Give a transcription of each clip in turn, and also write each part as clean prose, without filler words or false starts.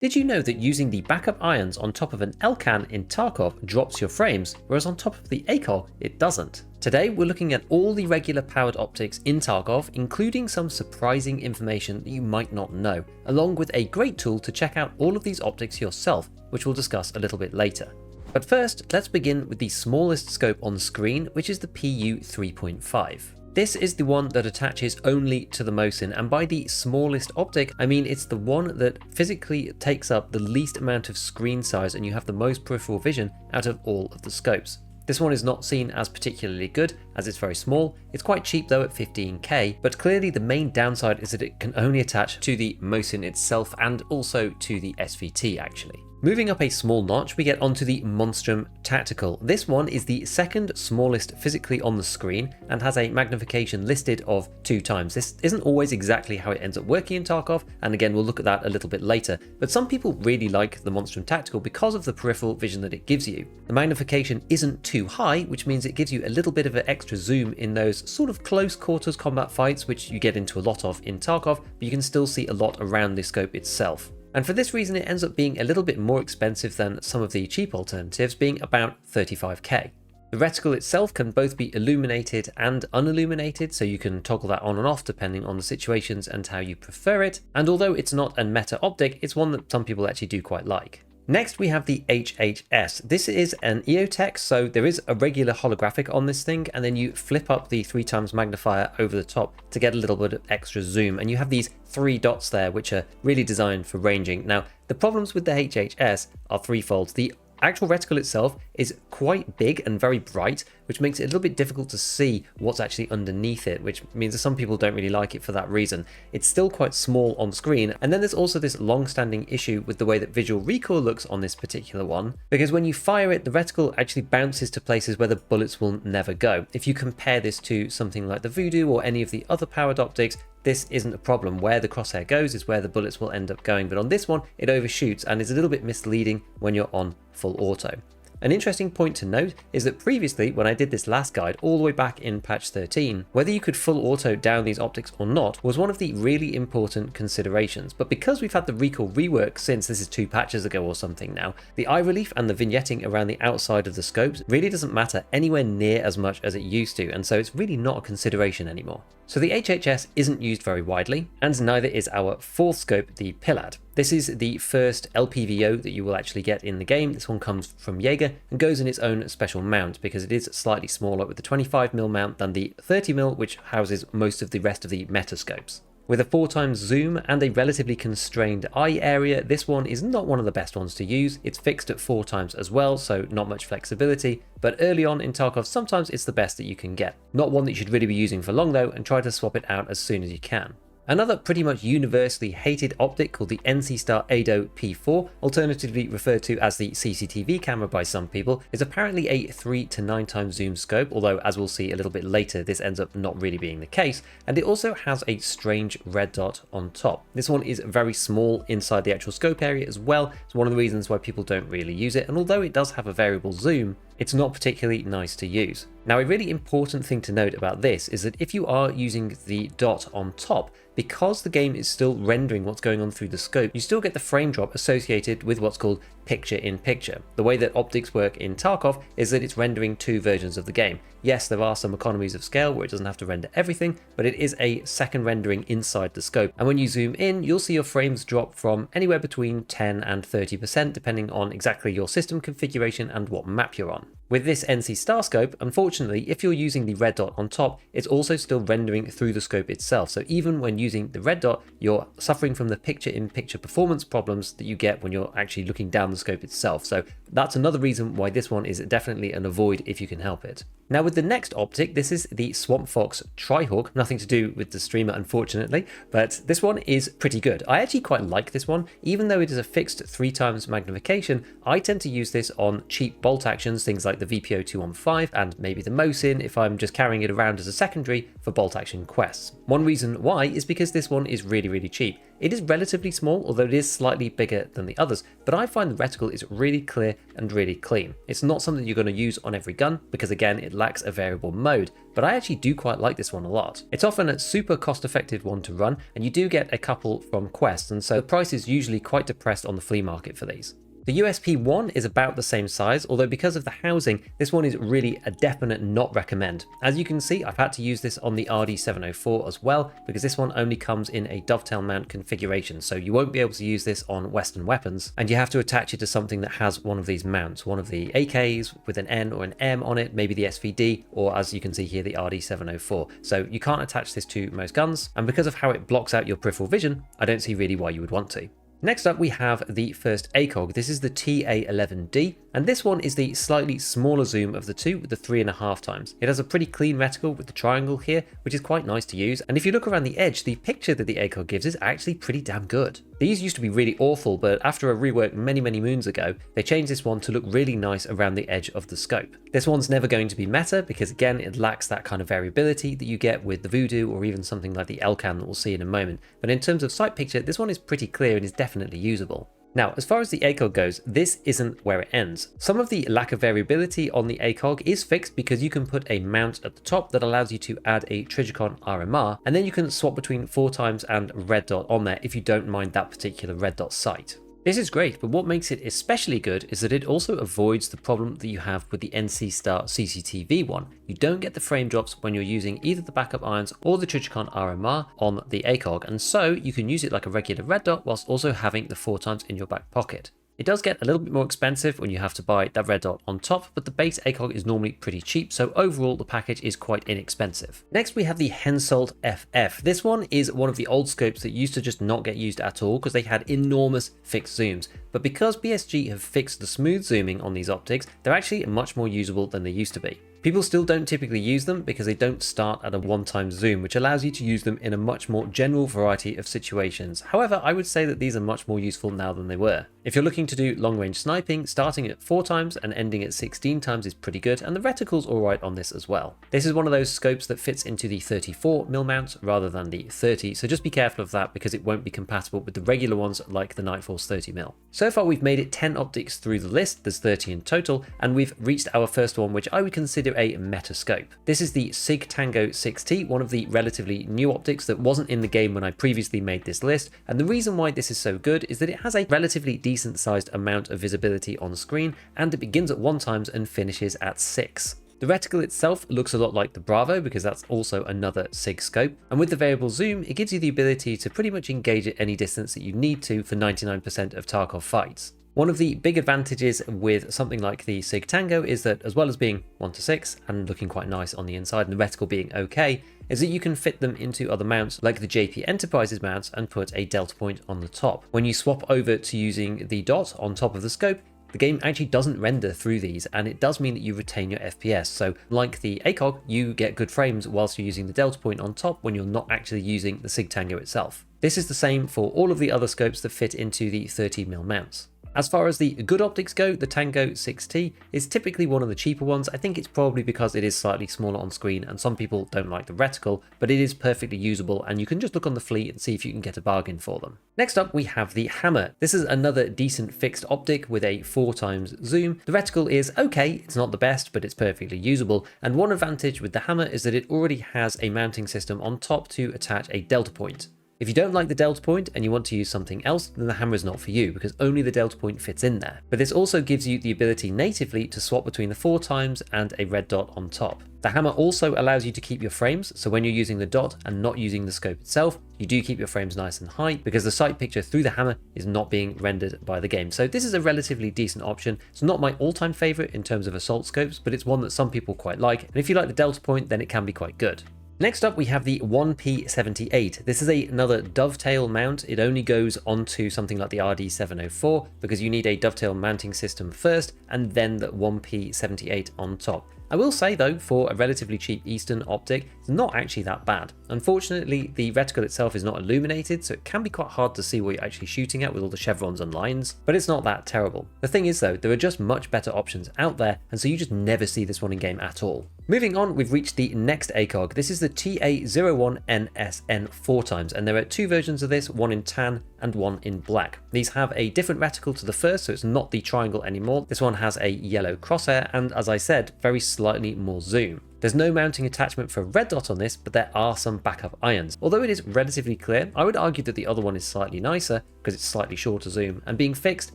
Did you know that using the backup irons on top of an Elcan in Tarkov drops your frames, whereas on top of the ACOG it doesn't? Today we're looking at all the regular powered optics in Tarkov, including some surprising information that you might not know, along with a great tool to check out all of these optics yourself, which we'll discuss a little bit later. But first, let's begin with the smallest scope on screen, which is the PU 3.5. This is the one that attaches only to the Mosin, and by the smallest optic, I mean it's the one that physically takes up the least amount of screen size and you have the most peripheral vision out of all of the scopes. This one is not seen as particularly good as it's very small. It's quite cheap though at 15k, but clearly the main downside is that it can only attach to the Mosin itself and also to the SVT actually. Moving up a small notch, we get onto the Monstrum Tactical. This one is the second smallest physically on the screen and has a magnification listed of 2 times. This isn't always exactly how it ends up working in Tarkov, and again we'll look at that a little bit later, but some people really like the Monstrum Tactical because of the peripheral vision that it gives you. The magnification isn't too high, which means it gives you a little bit of an extra zoom in those sort of close quarters combat fights which you get into a lot of in Tarkov, but you can still see a lot around the scope itself. And for this reason it ends up being a little bit more expensive than some of the cheap alternatives, being about 35k. The reticle itself can both be illuminated and unilluminated, so you can toggle that on and off depending on the situations and how you prefer it, and although it's not a meta optic, it's one that some people actually do quite like. Next we have the HHS. This is an EOTech, so there is a regular holographic on this thing, and then you flip up the 3 times magnifier over the top to get a little bit of extra zoom, and you have these 3 dots there which are really designed for ranging. Now the problems with the HHS are threefold. The actual reticle itself is quite big and very bright, which makes it a little bit difficult to see what's actually underneath it, which means that some people don't really like it for that reason. It's still quite small on screen, and then there's also this long-standing issue with the way that visual recoil looks on this particular one, because when you fire it, the reticle actually bounces to places where the bullets will never go. If you compare this to something like the Vudu or any of the other powered optics, this isn't a problem. Where the crosshair goes is where the bullets will end up going, but on this one it overshoots and is a little bit misleading when you're on full auto. An interesting point to note is that previously, when I did this last guide all the way back in patch 13, whether you could full auto down these optics or not was one of the really important considerations, but because we've had the recoil rework since this is 2 patches ago or something now, the eye relief and the vignetting around the outside of the scopes really doesn't matter anywhere near as much as it used to, and so it's really not a consideration anymore. So the HHS isn't used very widely, and neither is our 4th scope, the Pilad. This is the first LPVO that you will actually get in the game. This one comes from Jaeger and goes in its own special mount because it is slightly smaller with the 25mm mount than the 30mm, which houses most of the rest of the metascopes. With a 4 times zoom and a relatively constrained eye area, this one is not one of the best ones to use. It's fixed at 4 times as well, so not much flexibility, but early on in Tarkov sometimes it's the best that you can get. Not one that you should really be using for long though, and try to swap it out as soon as you can. Another pretty much universally hated optic called the NC Star ADO P4, alternatively referred to as the CCTV camera by some people, is apparently a 3 to 9 times zoom scope, although as we'll see a little bit later this ends up not really being the case, and it also has a strange red dot on top. This one is very small inside the actual scope area as well. It's one of the reasons why people don't really use it, and although it does have a variable zoom, it's not particularly nice to use. Now a really important thing to note about this is that if you are using the dot on top, because the game is still rendering what's going on through the scope, you still get the frame drop associated with what's called picture-in-picture. The way that optics work in Tarkov is that it's rendering 2 versions of the game. Yes, there are some economies of scale where it doesn't have to render everything, but it is a second rendering inside the scope. And when you zoom in, you'll see your frames drop from anywhere between 10 and 30% depending on exactly your system configuration and what map you're on. With this NC Star scope, unfortunately, if you're using the red dot on top, it's also still rendering through the scope itself. So even when using the red dot, you're suffering from the picture-in-picture performance problems that you get when you're actually looking down the scope itself. So that's another reason why this one is definitely an avoid if you can help it. Now with the next optic, this is the Swampfox Trihawk, nothing to do with the streamer unfortunately, but this one is pretty good. I actually quite like this one, even though it is a fixed 3 times magnification. I tend to use this on cheap bolt actions, things like the VPO 215 and maybe the Mosin if I'm just carrying it around as a secondary for bolt action quests. One reason why is because this one is really cheap. It is relatively small, although it is slightly bigger than the others, but I find the reticle is really clear and really clean. It's not something you're going to use on every gun because again it lacks a variable mode, but I actually do quite like this one a lot. It's often a super cost effective one to run, and you do get a couple from quests, and so the price is usually quite depressed on the flea market for these. The USP-1 is about the same size, although because of the housing, this one is really a definite not recommend. As you can see, I've had to use this on the RD704 as well, because this one only comes in a dovetail mount configuration, so you won't be able to use this on Western weapons, and you have to attach it to something that has one of these mounts, one of the AKs with an N or an M on it, maybe the SVD, or as you can see here, the RD704. So you can't attach this to most guns, and because of how it blocks out your peripheral vision, I don't see really why you would want to. Next up, we have the first ACOG. This is the TA11D, and this one is the slightly smaller zoom of the two with the 3.5 times. It has a pretty clean reticle with the triangle here, which is quite nice to use. And if you look around the edge, the picture that the ACOG gives is actually pretty damn good. These used to be really awful, but after a rework many moons ago, they changed this one to look really nice around the edge of the scope. This one's never going to be meta because again, it lacks that kind of variability that you get with the Vudu or even something like the Elcan that we'll see in a moment. But in terms of sight picture, this one is pretty clear and is definitely usable. Now, as far as the ACOG goes, this isn't where it ends. Some of the lack of variability on the ACOG is fixed because you can put a mount at the top that allows you to add a Trihawk RMR, and then you can swap between 4 times and red dot on there if you don't mind that particular red dot sight. This is great, but what makes it especially good is that it also avoids the problem that you have with the NC Star CCTV one. You don't get the frame drops when you're using either the backup irons or the Trihawk RMR on the ACOG, and so you can use it like a regular red dot whilst also having the 4 times in your back pocket. It does get a little bit more expensive when you have to buy that red dot on top, but the base ACOG is normally pretty cheap, so overall the package is quite inexpensive. Next we have the Hensoldt FF. This one is one of the old scopes that used to just not get used at all because they had enormous fixed zooms, but because BSG have fixed the smooth zooming on these optics, they're actually much more usable than they used to be. People still don't typically use them because they don't start at a 1x zoom, which allows you to use them in a much more general variety of situations. However, I would say that these are much more useful now than they were. If you're looking to do long range sniping, starting at 4 times and ending at 16 times is pretty good, and the reticle's alright on this as well. This is one of those scopes that fits into the 34mm mount rather than the 30, so just be careful of that because it won't be compatible with the regular ones like the Nightfall's 30mm. So far we've made it 10 optics through the list, there's 30 in total, and we've reached our first one which I would consider a meta scope. This is the SIG Tango 6T, one of the relatively new optics that wasn't in the game when I previously made this list, and the reason why this is so good is that it has a relatively decent sized amount of visibility on screen, and it begins at 1 times and finishes at 6. The reticle itself looks a lot like the Bravo because that's also another SIG scope, and with the variable zoom it gives you the ability to pretty much engage at any distance that you need to for 99% of Tarkov fights. One of the big advantages with something like the SIG Tango is that as well as being 1:6 and looking quite nice on the inside and the reticle being okay, is that you can fit them into other mounts like the JP Enterprises mounts and put a delta point on the top. When you swap over to using the dot on top of the scope, the game actually doesn't render through these, and it does mean that you retain your FPS. So like the ACOG, you get good frames whilst you're using the delta point on top when you're not actually using the SIG Tango itself. This is the same for all of the other scopes that fit into the 30mm mounts. As far as the good optics go, the Tango 6T is typically one of the cheaper ones. I think it's probably because it is slightly smaller on screen and some people don't like the reticle, but it is perfectly usable and you can just look on the fleet and see if you can get a bargain for them. Next up we have the HAMR. This is another decent fixed optic with a 4 times zoom. The reticle is okay, it's not the best, but it's perfectly usable, and one advantage with the HAMR is that it already has a mounting system on top to attach a delta point. If you don't like the delta point and you want to use something else, then the HAMR is not for you because only the delta point fits in there. But this also gives you the ability natively to swap between the 4 times and a red dot on top. The HAMR also allows you to keep your frames, so when you're using the dot and not using the scope itself, you do keep your frames nice and high because the sight picture through the HAMR is not being rendered by the game. So this is a relatively decent option. It's not my all-time favorite in terms of assault scopes, but it's one that some people quite like, and if you like the delta point, then it can be quite good. Next up we have the 1P78. This is another dovetail mount. It only goes onto something like the RD704 because you need a dovetail mounting system first and then the 1P78 on top. I will say though, for a relatively cheap Eastern optic, it's not actually that bad. Unfortunately, the reticle itself is not illuminated, so it can be quite hard to see what you're actually shooting at with all the chevrons and lines, but it's not that terrible. The thing is though, there are just much better options out there, and so you just never see this one in game at all. Moving on, we've reached the next ACOG. This is the TA01NSN 4x, and there are two versions of this, one in tan and one in black. These have a different reticle to the first, so it's not the triangle anymore. This one has a yellow crosshair and, as I said, very slightly more zoom. There's no mounting attachment for a red dot on this, but there are some backup irons. Although it is relatively clear, I would argue that the other one is slightly nicer because it's slightly shorter zoom, and being fixed,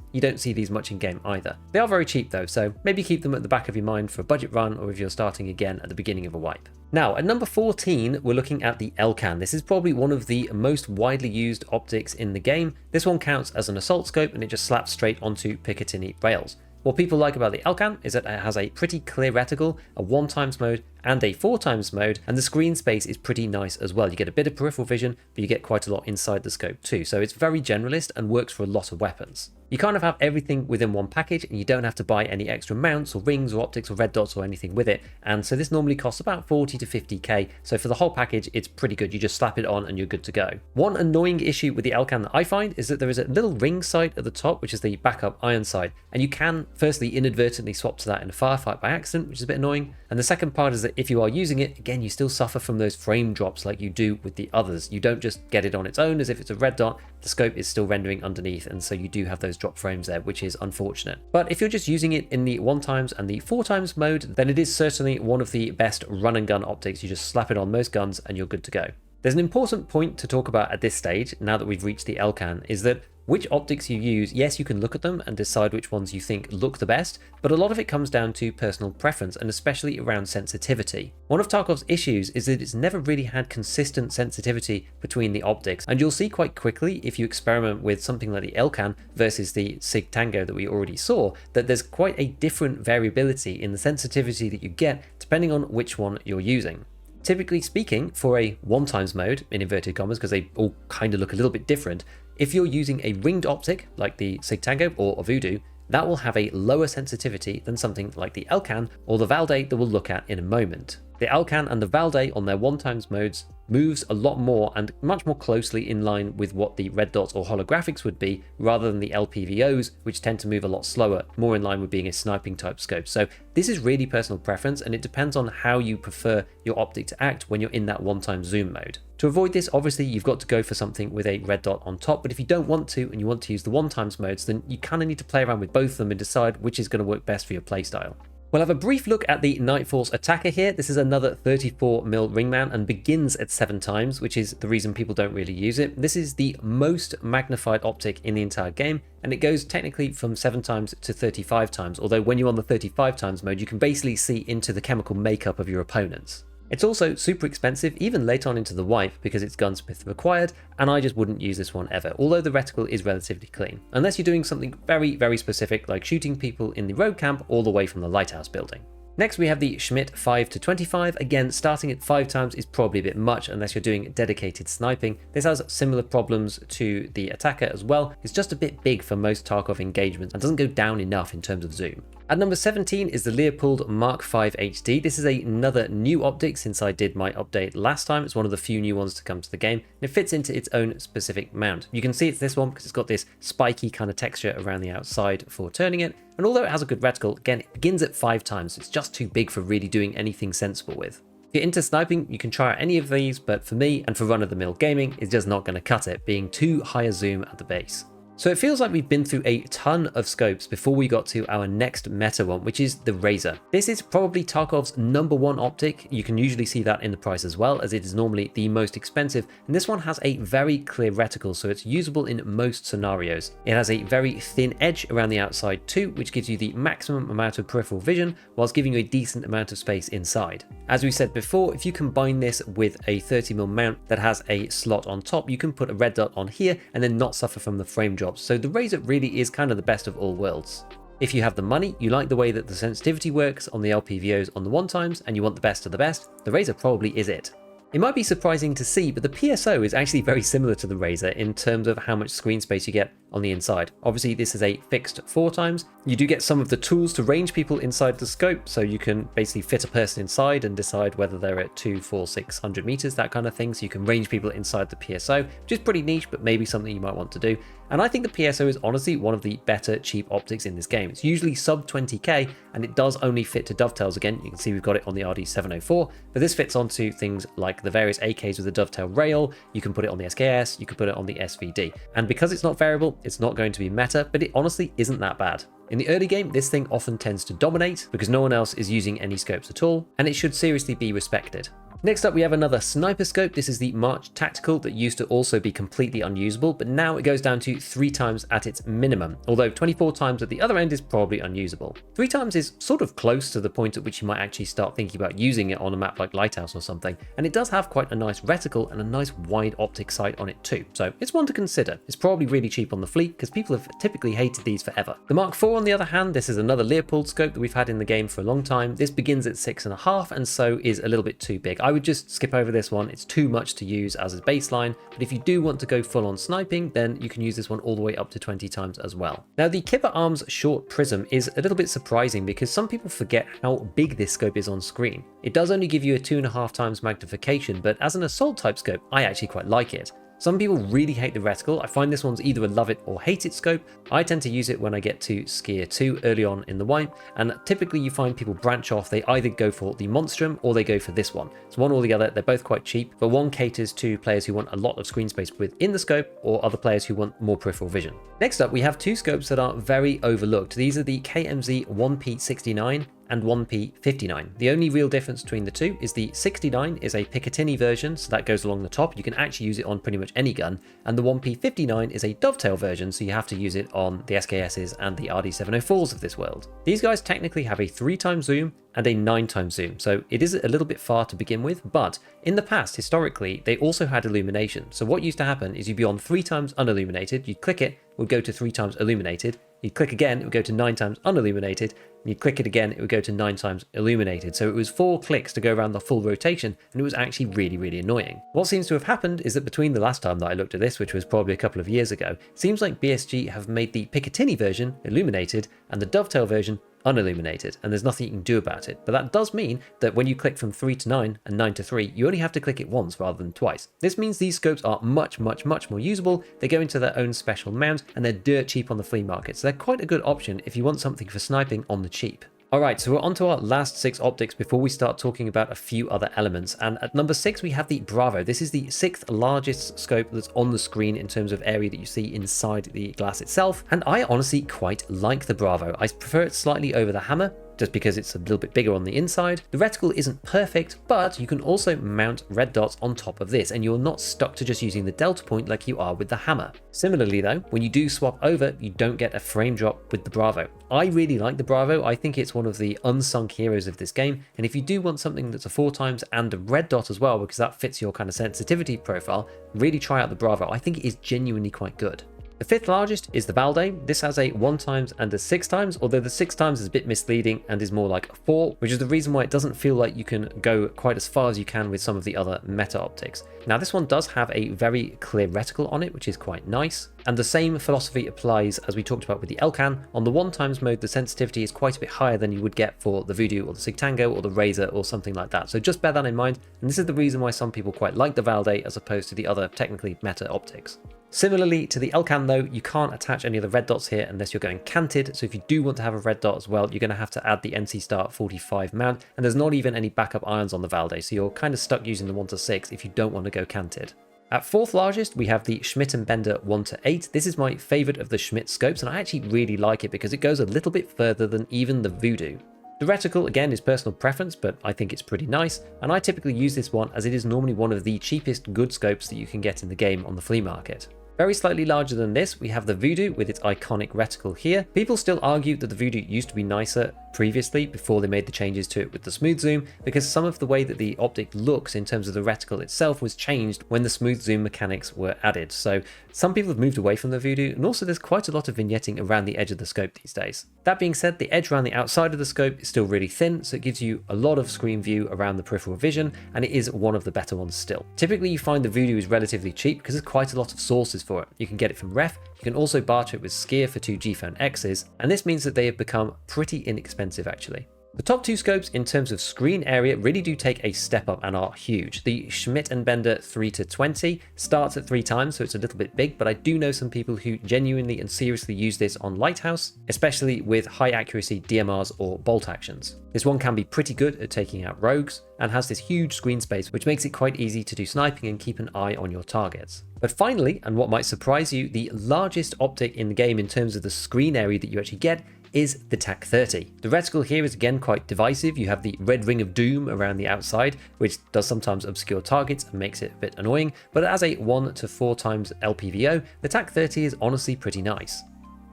you don't see these much in game either. They are very cheap though, so maybe keep them at the back of your mind for a budget run or if you're starting again at the beginning of a wipe. Now, at number 14, we're looking at the Elcan. This is probably one of the most widely used optics in the game. This one counts as an assault scope and it just slaps straight onto Picatinny rails. What people like about the Elcan is that it has a pretty clear reticle, a 1x mode and a 4x mode, and the screen space is pretty nice as well. You get a bit of peripheral vision, but you get quite a lot inside the scope too, so it's very generalist and works for a lot of weapons. You kind of have everything within one package and you don't have to buy any extra mounts or rings or optics or red dots or anything with it, and so this normally costs about 40 to 50k, so for the whole package it's pretty good. You just slap it on and you're good to go. One annoying issue with the Elcan that I find is that there is a little ring sight at the top, which is the backup iron sight, and you can firstly inadvertently swap to that in a firefight by accident, which is a bit annoying, and the second part is that if you are using it, again, you still suffer from those frame drops like you do with the others. You don't just get it on its own as if it's a red dot, the scope is still rendering underneath, and so you do have those drop frames there, which is unfortunate. But if you're just using it in the 1x and the 4x mode, then it is certainly one of the best run and gun optics. You just slap it on most guns and you're good to go. There's an important point to talk about at this stage, now that we've reached the Elcan, is that which optics you use, yes, you can look at them and decide which ones you think look the best, but a lot of it comes down to personal preference and especially around sensitivity. One of Tarkov's issues is that it's never really had consistent sensitivity between the optics, and you'll see quite quickly if you experiment with something like the Elcan versus the Sig Tango that we already saw, that there's quite a different variability in the sensitivity that you get depending on which one you're using. Typically speaking, for a 1x mode, in inverted commas, because they all kind of look a little bit different, if you're using a ringed optic like the Sig Tango or a Vudu, that will have a lower sensitivity than something like the Elcan or the Valday that we'll look at in a moment. The Elcan and the Valday on their 1x modes moves a lot more and much more closely in line with what the red dots or holographics would be, rather than the LPVOs, which tend to move a lot slower, more in line with being a sniping type scope. So this is really personal preference, and it depends on how you prefer your optic to act when you're in that 1x zoom mode. To avoid this, obviously you've got to go for something with a red dot on top, but if you don't want to and you want to use the 1x modes, then you kind of need to play around with both of them and decide which is going to work best for your playstyle. We'll have a brief look at the Nightfall's ATACR here. This is another 34mm ring mount and begins at 7x, which is the reason people don't really use it. This is the most magnified optic in the entire game, and it goes technically from 7x to 35x, although when you're on the 35x mode, you can basically see into the chemical makeup of your opponents. It's also super expensive, even late on into the wipe, because it's gunsmith required, and I just wouldn't use this one ever, although the reticle is relatively clean, unless you're doing something very, very specific like shooting people in the road camp all the way from the lighthouse building. Next we have the Schmidt 5-25, again starting at 5x is probably a bit much unless you're doing dedicated sniping. This has similar problems to the ATACR as well, it's just a bit big for most Tarkov engagements and doesn't go down enough in terms of zoom. At number 17 is the Leupold Mark V HD. This is another new optic since I did my update last time. It's one of the few new ones to come to the game, and it fits into its own specific mount. You can see it's this one because it's got this spiky kind of texture around the outside for turning it, and although it has a good reticle, again, it begins at 5x, so it's just too big for really doing anything sensible with. If you're into sniping, you can try out any of these, but for me, and for run-of-the-mill gaming, it's just not going to cut it, being too high a zoom at the base. So it feels like we've been through a ton of scopes before we got to our next meta one, which is the Razor. This is probably Tarkov's #1 optic. You can usually see that in the price as well, as it is normally the most expensive, and this one has a very clear reticle, so it's usable in most scenarios. It has a very thin edge around the outside too, which gives you the maximum amount of peripheral vision, whilst giving you a decent amount of space inside. As we said before, if you combine this with a 30mm mount that has a slot on top, you can put a red dot on here and then not suffer from the frame drop. So the Razor really is kind of the best of all worlds. If you have the money, you like the way that the sensitivity works on the LPVOs on the 1x, and you want the best of the best, the Razor probably is it. It might be surprising to see, but the PSO is actually very similar to the Razor in terms of how much screen space you get on the inside. Obviously this is a fixed 4x. You do get some of the tools to range people inside the scope, so you can basically fit a person inside and decide whether they're at 2, 4, 600 meters, that kind of thing. So you can range people inside the PSO, which is pretty niche, but maybe something you might want to do. And I think the PSO is honestly one of the better cheap optics in this game. It's usually sub 20k, and it does only fit to dovetails. Again, you can see we've got it on the RD704, but this fits onto things like the various AKs with the dovetail rail. You can put it on the SKS, you can put it on the SVD. And because it's not variable, it's not going to be meta, but it honestly isn't that bad. In the early game, this thing often tends to dominate because no one else is using any scopes at all, and it should seriously be respected. Next up, we have another sniper scope. This is the March Tactical that used to also be completely unusable, but now it goes down to 3x at its minimum, although 24x at the other end is probably unusable. 3x is sort of close to the point at which you might actually start thinking about using it on a map like Lighthouse or something, and it does have quite a nice reticle and a nice wide optic sight on it too, so it's one to consider. It's probably really cheap on the fleet because people have typically hated these forever. The Mark IV, on the other hand, this is another Leupold scope that we've had in the game for a long time. This begins at 6.5 and so is a little bit too big. I would just skip over this one. It's too much to use as a baseline, but if you do want to go full on sniping, then you can use this one all the way up to 20x as well. Now the Kipper Arms short prism is a little bit surprising because some people forget how big this scope is on screen. It does only give you a 2.5x magnification, but as an assault type scope, I actually quite like it. Some people really hate the reticle. I find this one's either a love it or hate it scope. I tend to use it when I get to Skier 2 early on in the wipe, and typically you find people branch off. They either go for the Monstrum or they go for this one. It's one or the other. They're both quite cheap, but one caters to players who want a lot of screen space within the scope or other players who want more peripheral vision. Next up, we have two scopes that are very overlooked. These are the KMZ 1P69 and 1P59. The only real difference between the two is the 69 is a Picatinny version, so that goes along the top. You can actually use it on pretty much any gun, and the 1P59 is a dovetail version, so you have to use it on the SKSs and the RD704s of this world. These guys technically have a 3x zoom and a 9x zoom, so it is a little bit far to begin with, but in the past, historically, they also had illumination. So what used to happen is you'd be on 3x unilluminated, you'd click it would go to 3x illuminated, you'd click again, it would go to 9x unilluminated, and you'd click it again, it would go to 9x illuminated. So it was 4 clicks to go around the full rotation, and it was actually really, really annoying. What seems to have happened is that between the last time that I looked at this, which was probably a couple of years ago, it seems like BSG have made the Picatinny version illuminated and the dovetail version unilluminated, and there's nothing you can do about it. But that does mean that when you click from 3 to 9 and 9 to 3, you only have to click it once rather than twice. This means these scopes are much more usable. They go into their own special mount, and they're dirt cheap on the flea market, so they're quite a good option if you want something for sniping on the cheap. Alright, so we're on to our last 6 optics before we start talking about a few other elements. And at number 6, we have the Bravo. This is the 6th largest scope that's on the screen in terms of area that you see inside the glass itself. And I honestly quite like the Bravo. I prefer it slightly over the HAMR, just because it's a little bit bigger on the inside. The reticle isn't perfect, but you can also mount red dots on top of this, and you're not stuck to just using the delta point like you are with the HAMR. Similarly though, when you do swap over, you don't get a frame drop with the Bravo. I really like the Bravo. I think it's one of the unsung heroes of this game, and if you do want something that's a 4x and a red dot as well, because that fits your kind of sensitivity profile, really try out the Bravo. I think it is genuinely quite good. The 5th largest is the Valday. This has a 1x and a 6x, although the 6x is a bit misleading and is more like a 4, which is the reason why it doesn't feel like you can go quite as far as you can with some of the other meta optics. Now this one does have a very clear reticle on it, which is quite nice. And the same philosophy applies as we talked about with the Elcan. On the 1x mode, the sensitivity is quite a bit higher than you would get for the Vudu or the Sigtango or the Razor or something like that. So just bear that in mind. And this is the reason why some people quite like the Valday as opposed to the other technically meta optics. Similarly to the Elcan though, you can't attach any of the red dots here unless you're going canted. So if you do want to have a red dot as well, you're going to have to add the NC Start 45 mount, and there's not even any backup irons on the Valday. So you're kind of stuck using the 1-6 if you don't want to go canted. At 4th largest, we have the Schmidt and Bender 1-8. This is my favorite of the Schmidt scopes, and I actually really like it because it goes a little bit further than even the Vudu. The reticle, again, is personal preference, but I think it's pretty nice, and I typically use this one as it is normally one of the cheapest good scopes that you can get in the game on the flea market. Very slightly larger than this, we have the Vudu with its iconic reticle here. People still argue that the Vudu used to be nicer previously before they made the changes to it with the smooth zoom, because some of the way that the optic looks in terms of the reticle itself was changed when the smooth zoom mechanics were added. So Some people have moved away from the Vudu, and also there's quite a lot of vignetting around the edge of the scope these days. That being said, the edge around the outside of the scope is still really thin, so it gives you a lot of screen view around the peripheral vision, and it is one of the better ones still. Typically you find the Vudu is relatively cheap because there's quite a lot of sources for it. You can get it from Ref, you can also barter it with Skier for 2 G-Phone X's, and this means that they have become pretty inexpensive actually. The top 2 scopes in terms of screen area really do take a step up and are huge. The Schmidt and Bender 3:20 starts at 3 times, so it's a little bit big, but I do know some people who genuinely and seriously use this on Lighthouse, especially with high accuracy DMRs or bolt actions. This one can be pretty good at taking out rogues and has this huge screen space which makes it quite easy to do sniping and keep an eye on your targets. But finally, and what might surprise you, the largest optic in the game in terms of the screen area that you actually get is the TAC-30. The reticle here is again quite divisive. You have the red ring of doom around the outside, which does sometimes obscure targets and makes it a bit annoying, but as a 1 to 4 times LPVO, the TAC-30 is honestly pretty nice.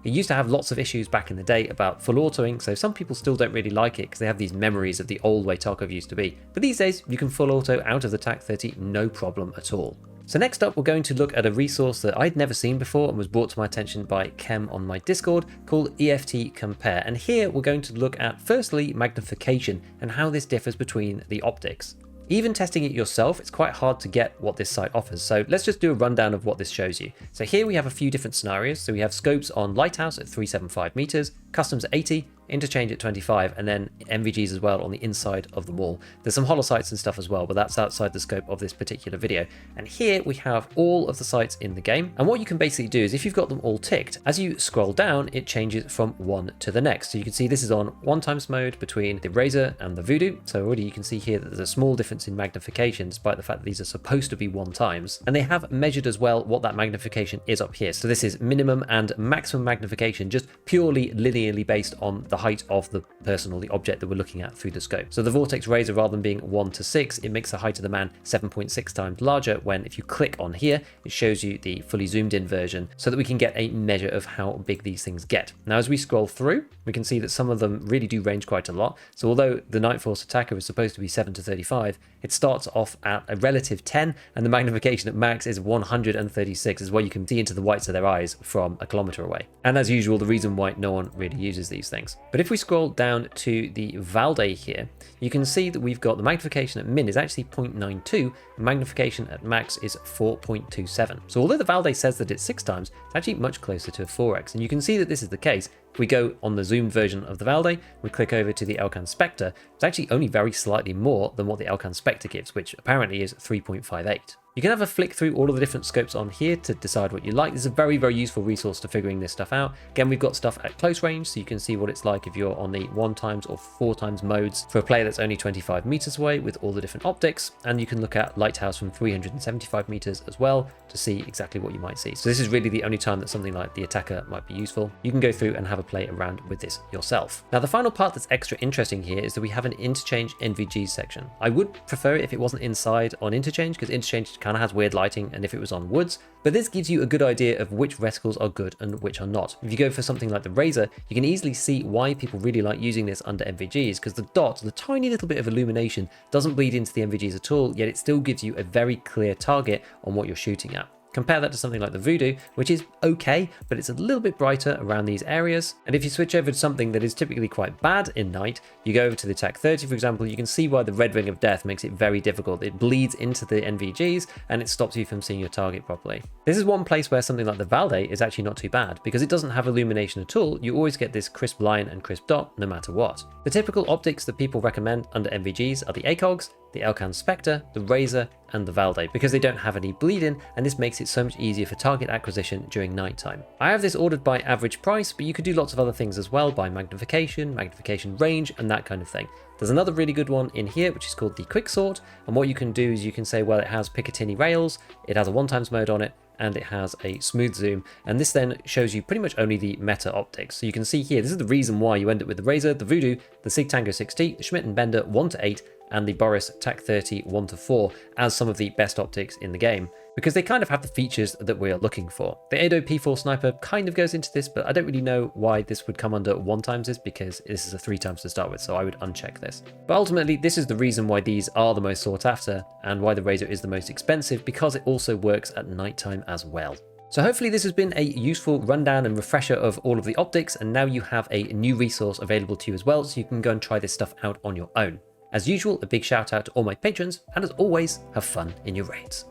It used to have lots of issues back in the day about full autoing, so some people still don't really like it because they have these memories of the old way Tarkov used to be. But these days, you can full auto out of the TAC-30 no problem at all. So next up, we're going to look at a resource that I'd never seen before and was brought to my attention by Kem on my Discord called EFT Compare. And here we're going to look at firstly magnification and how this differs between the optics. Even testing it yourself, it's quite hard to get what this site offers. So let's just do a rundown of what this shows you. So here we have a few different scenarios. So we have scopes on Lighthouse at 375 meters, customs at 80, interchange at 25, and then NVGs as well on the inside of the wall. There's some holosites and stuff as well, but that's outside the scope of this particular video. And here we have all of the sites in the game. And what you can basically do is if you've got them all ticked, as you scroll down, it changes from one to the next. So you can see this is on 1 times mode between the Razor and the Vudu. So already you can see here that there's a small difference in magnification, despite the fact that these are supposed to be 1 times. And they have measured as well what that magnification is up here. So this is minimum and maximum magnification, just purely linearly based on the height of the person or the object that we're looking at through the scope. So the Vortex Razor, rather than being 1 to 6, it makes the height of the man 7.6 times larger, when if you click on here, it shows you the fully zoomed in version so that we can get a measure of how big these things get. Now, as we scroll through, we can see that some of them really do range quite a lot. So although the Night Force ATACR is supposed to be 7 to 35, it starts off at a relative 10, and the magnification at max is 136, is where you can see into the whites of their eyes from a kilometer away. And as usual, the reason why no one really uses these things. But if we scroll down to the Valday here, you can see that we've got the magnification at min is actually 0.92, and magnification at max is 4.27. So although the Valday says that it's 6 times, it's actually much closer to a 4x. And you can see that this is the case. If we go on the zoomed version of the Valday, we click over to the Elcan Specter, it's actually only very slightly more than what the Elcan Specter gives, which apparently is 3.58. You can have a flick through all of the different scopes on here to decide what you like. This is a very, very useful resource to figuring this stuff out. Again, we've got stuff at close range, so you can see what it's like if you're on the 1 times or 4 times modes for a player that's only 25 meters away with all the different optics. And you can look at Lighthouse from 375 meters as well to see exactly what you might see. So this is really the only time that something like the ATACR might be useful. You can go through and have a play around with this yourself. Now, the final part that's extra interesting here is that we have an interchange NVG section. I would prefer it if it wasn't inside on interchange, because interchange kind of has weird lighting and if it was on woods, but this gives you a good idea of which reticles are good and which are not. If you go for something like the Razor, you can easily see why people really like using this under NVGs, because the dot, the tiny little bit of illumination, doesn't bleed into the NVGs at all, yet it still gives you a very clear target on what you're shooting at. Compare that to something like the Vudu, which is okay, but it's a little bit brighter around these areas. And if you switch over to something that is typically quite bad in night, you go over to the TAC-30, for example, you can see why the red ring of death makes it very difficult. It bleeds into the NVGs and it stops you from seeing your target properly. This is one place where something like the Valday is actually not too bad, because it doesn't have illumination at all. You always get this crisp line and crisp dot no matter what. The typical optics that people recommend under NVGs are the ACOGs, the Elcan Specter, the Razor, and the Valday, because they don't have any bleed-in, and this makes it so much easier for target acquisition during nighttime. I have this ordered by average price, but you could do lots of other things as well, by magnification, magnification range, and that kind of thing. There's another really good one in here, which is called the Quick Sort, and what you can do is you can say, well, it has Picatinny rails, it has a 1 times mode on it, and it has a smooth zoom, and this then shows you pretty much only the meta optics. So you can see here, this is the reason why you end up with the Razor, the Vudu, the Sig Tango 6T, the Schmidt and Bender 1 to 8, and the Boris TAC-30 1 to 4 as some of the best optics in the game, because they kind of have the features that we are looking for. The Edo P4 Sniper kind of goes into this, but I don't really know why this would come under 1 times this, because this is a 3 times to start with, so I would uncheck this. But ultimately, this is the reason why these are the most sought after and why the Razor is the most expensive, because it also works at nighttime as well. So hopefully this has been a useful rundown and refresher of all of the optics, and now you have a new resource available to you as well, so you can go and try this stuff out on your own. As usual, a big shout out to all my patrons, and as always, have fun in your raids.